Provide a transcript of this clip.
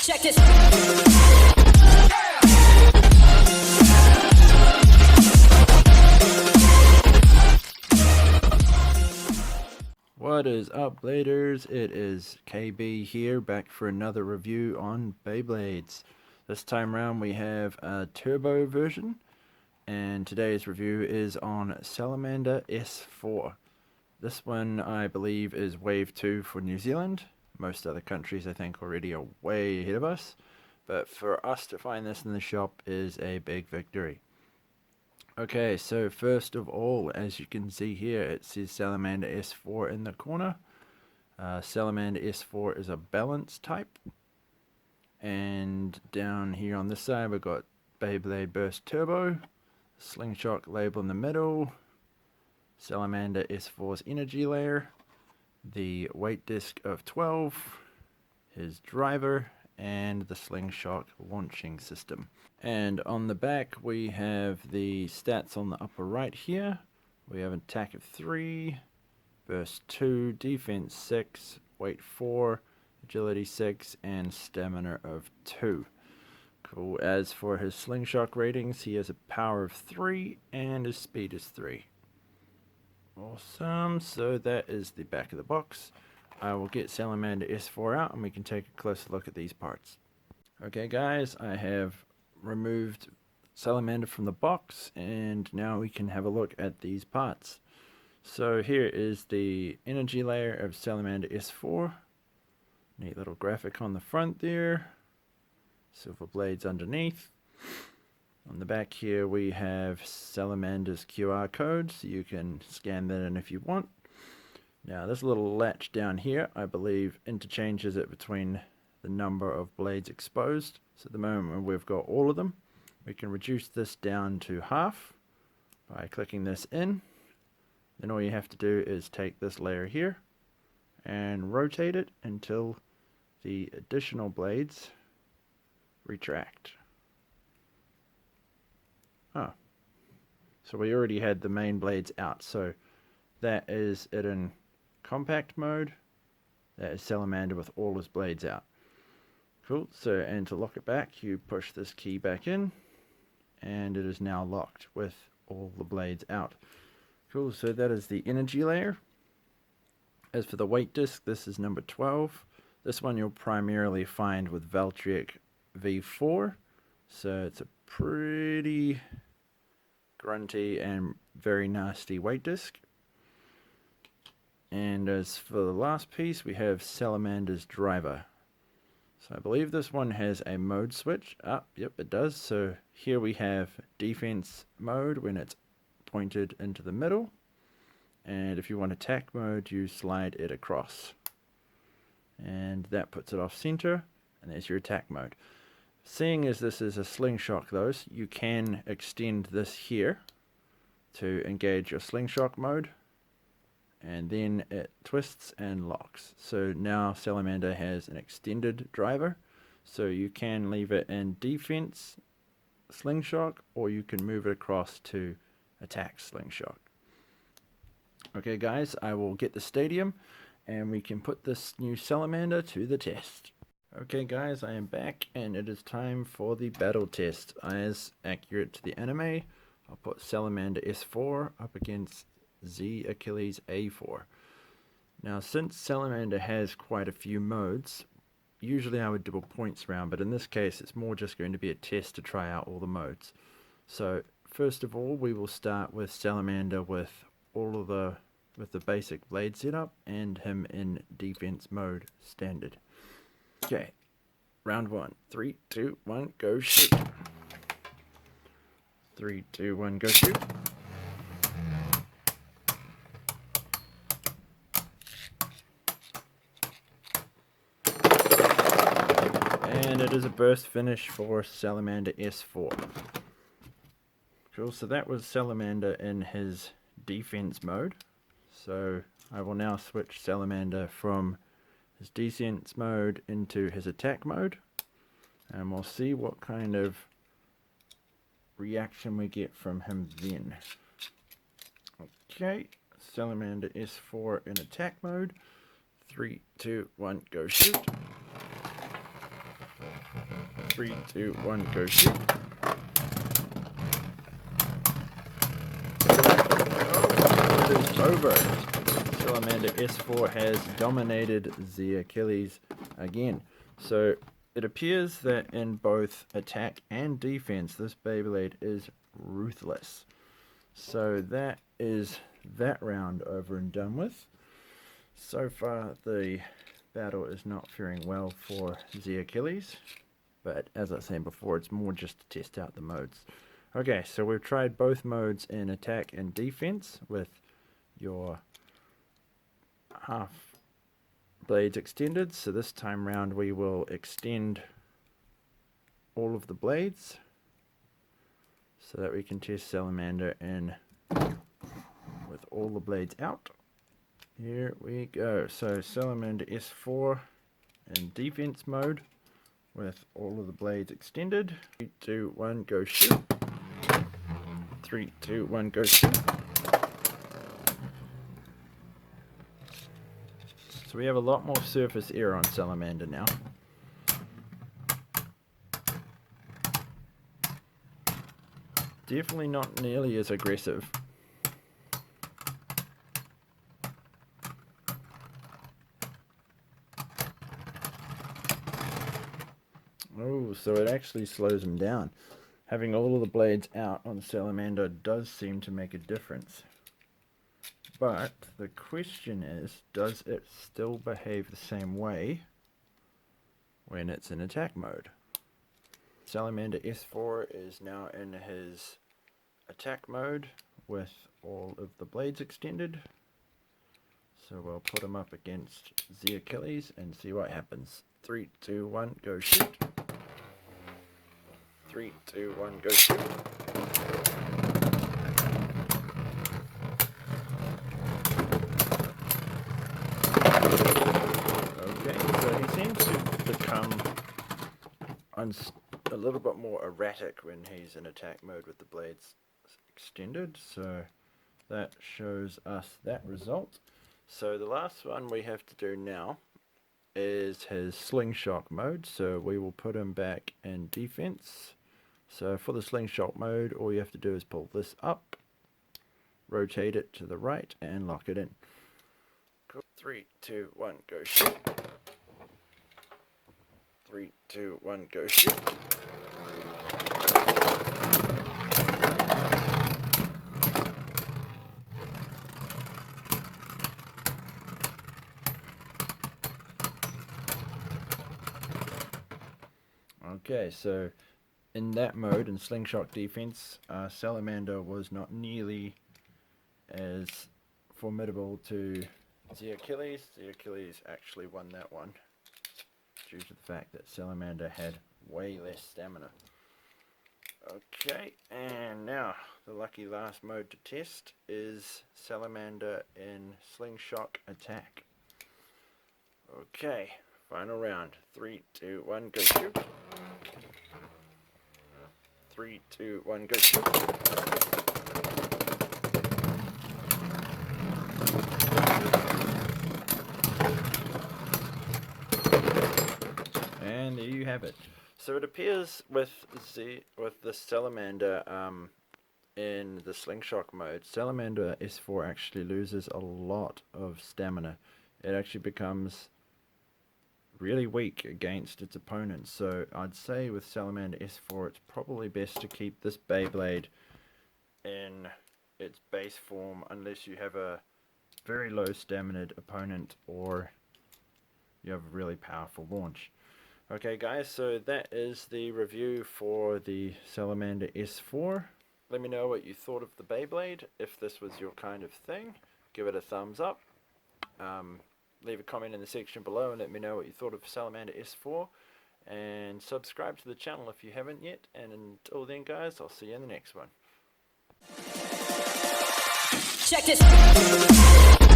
Check this. What is up, Bladers? It is KB here, back for another review on Beyblades. This time around we have a turbo version, and today's review is on Salamander S4. This one I believe is Wave 2 for New Zealand. Most other countries I think already are way ahead of us, but for us to find this in the shop is a big victory. Okay, so first of all, as you can see here, it says Salamander S4 in the corner. Salamander S4 is a balance type. And down here on this side, we've got Beyblade Burst Turbo, Slingshot label in the middle, Salamander S4's energy layer, the weight disc of 12, his driver, and the Slingshot launching system. And on the back we have the stats on the upper right here. We have attack of 3, burst 2, defense 6, weight 4, agility 6, and stamina of 2. Cool. As for his slingshot ratings, he has a power of 3 and his speed is 3. Awesome. So that is the back of the box. I will get Salamander S4 out and we can take a closer look at these parts. Okay guys, I have removed Salamander from the box and now we can have a look at these parts. So here is the energy layer of Salamander S4. Neat little graphic on the front there. Silver blades underneath. On the back here we have Salamander's QR code, so you can scan that in if you want. Now this little latch down here, I believe, interchanges it between the number of blades exposed. So at the moment we've got all of them. We can reduce this down to half by clicking this in. Then all you have to do is take this layer here and rotate it until the additional blades retract. Oh, so we already had the main blades out, so that is it in compact mode. That is Salamander with all his blades out. Cool. So, and to lock it back, you push this key back in and it is now locked with all the blades out. Cool. So that is the energy layer. As for the weight disc, this is number 12. This one you'll primarily find with Valtryek V4. So it's a pretty grunty and very nasty weight disc. And as for the last piece, we have Salamander's driver. So I believe this one has a mode switch. Yep, it does. So here we have defense mode when it's pointed into the middle. And if you want attack mode, you slide it across. And that puts it off center. And there's your attack mode. Seeing as this is a slingshot though, you can extend this here to engage your slingshot mode. And then it twists and locks. So now Salamander has an extended driver. So you can leave it in defense slingshot, or you can move it across to attack slingshot. Okay guys, I will get the stadium and we can put this new Salamander to the test. Okay guys, I am back and it is time for the battle test. As accurate to the anime, I'll put Salamander S4 up against Z Achilles A4. Now since Salamander has quite a few modes, usually I would do a points round, but in this case it's more just going to be a test to try out all the modes. So first of all we will start with Salamander with the basic blade setup and him in defense mode standard. Okay, round 1. 3, 2, 1, go shoot. 3, 2, 1, go shoot. And it is a burst finish for Salamander S4. Cool, so that was Salamander in his defense mode. So I will now switch Salamander from his defense mode into his attack mode, and we'll see what kind of reaction we get from him then. Okay, Salamander S4 in attack mode. 3, 2, 1, go shoot. 3, 2, 1, go shoot. Oh, it is over. Salamander S4 has dominated the Achilles again. So it appears that in both attack and defense, this Beyblade is ruthless. So that is that round over and done with. So far the battle is not faring well for the Achilles, but as I said before, it's more just to test out the modes. Okay, so we've tried both modes in attack and defense with your half blades extended. So this time round we will extend all of the blades so that we can test Salamander in with all the blades out. Here we go. So Salamander S4 in defense mode with all of the blades extended. 3, 2, 1, go shoot. 3, 2, 1, go shoot. So we have a lot more surface area on Salamander now. Definitely not nearly as aggressive. Oh, so it actually slows him down. Having all of the blades out on Salamander does seem to make a difference. But the question is, does it still behave the same way when it's in attack mode? Salamander S4 is now in his attack mode with all of the blades extended. So we'll put him up against the Achilles and see what happens. 3, 2, 1, go shoot. 3, 2, 1, go shoot. Okay, so he seems to become a little bit more erratic when he's in attack mode with the blades extended. So that shows us that result. So the last one we have to do now is his slingshot mode. So we will put him back in defense. So for the slingshot mode, all you have to do is pull this up, rotate it to the right, and lock it in. Cool. 3, 2, 1, go shoot. 3, 2, 1, go shoot. Okay, so in that mode, in slingshot defense, Salamander was not nearly as formidable to the Achilles. The Achilles actually won that one due to the fact that Salamander had way less stamina. Okay, and now the lucky last mode to test is Salamander in slingshot attack. Okay, final round. 3, 2, 1, go shoot. 3, 2, 1, go shoot. And there you have it. So it appears with the Salamander in the slingshot mode, Salamander S4 actually loses a lot of stamina. It actually becomes really weak against its opponents. So I'd say with Salamander S4 it's probably best to keep this Beyblade in its base form unless you have a very low stamina opponent or you have a really powerful launch. Okay guys, so that is the review for the Salamander S4. Let me know what you thought of the Beyblade. If this was your kind of thing, give it a thumbs up. Leave a comment in the section below and let me know what you thought of Salamander S4. And subscribe to the channel if you haven't yet. And until then guys, I'll see you in the next one. Check this.